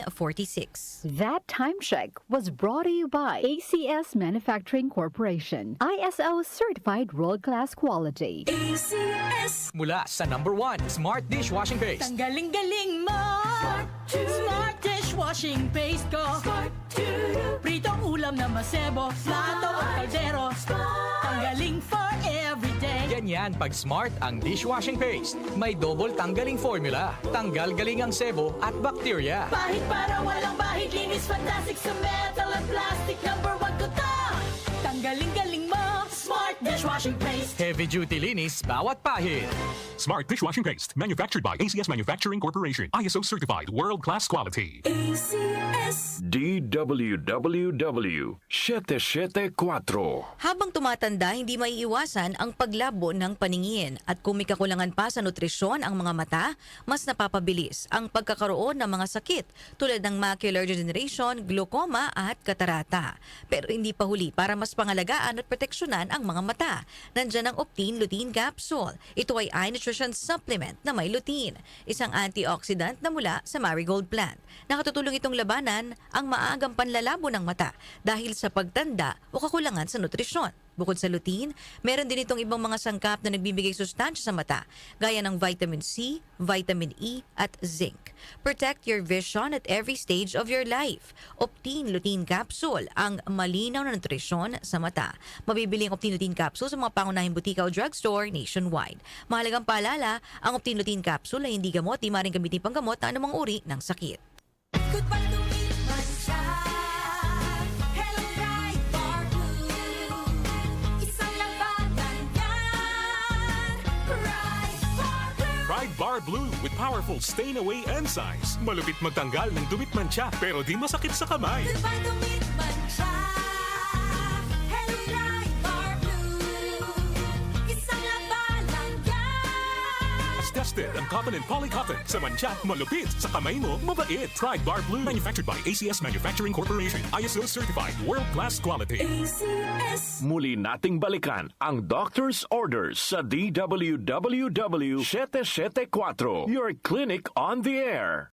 46. That time check was brought to you by ACS Manufacturing Corporation, ISO certified world-class quality. ACS. Mula sa #1 Smart Dishwashing Paste. Tanggaling-galing mo. Smart dishwashing paste ko. Pritong ulam na masebo, plato at kaldero. Tanggaling for everyday. Ganyan pag Smart ang dishwashing paste. May double tanggaling formula. Tanggal galing ang sebo at bakterya. Bahid para walang bahid, linis fantastic sa metal at plastic. #1 ko to. Tanggaling-galing mo. Smart dishwashing paste. Heavy duty linis bawat pahid. Smart Dishwashing Paste, manufactured by ACS Manufacturing Corporation, ISO certified world-class quality. ACS. DWWW 774. Habang tumatanda, hindi maiiwasan ang paglabo ng paningin at kung may kakulangan pa sa nutrisyon ang mga mata, mas napapabilis ang pagkakaroon ng mga sakit tulad ng macular degeneration, glaucoma at katarata. Pero hindi pa huli para mas pangalagaan at proteksyonan ang mga mata. Nandyan ang Optine Lutein Capsule. Ito ay eye nutrition supplement na may lutein, isang antioxidant na mula sa marigold plant. Nakatutulong itong labanan ang maagang panlalabo ng mata dahil sa pagtanda o kakulangan sa nutrisyon. Bukod sa lutein, meron din itong ibang mga sangkap na nagbibigay sustansya sa mata, gaya ng vitamin C, vitamin E at zinc. Protect your vision at every stage of your life. Optine Lutein Capsule, ang malinaw na nutrisyon sa mata. Mabibili ang Optine Lutein Capsule sa mga pangunahing butika o drugstore nationwide. Mahalagang paalala, ang Optine Lutein Capsule ay hindi gamot, di maaaring gamitin panggamot na anumang uri ng sakit. Goodbye to me, mancha. Hello, Bright Bar Blue. Isang labanan yan. Bright Bar Blue. Pride Bar Blue with powerful stain-away enzymes. Malupit magtanggal ng dumit mancha pero di masakit sa kamay. Goodbye to me, mancha. Hello, Bright Bar Blue. Isang labanan yan. As tested ang cotton and polycotton. Sa mancha, malupit. Sa kamay mo, mabait. Pride Bar Blue. Manufactured by ACS Manufacturing Corporation. ISO certified world-class quality. ACS. Muli nating balikan ang doctor's orders sa DWWW 774. Your clinic on the air.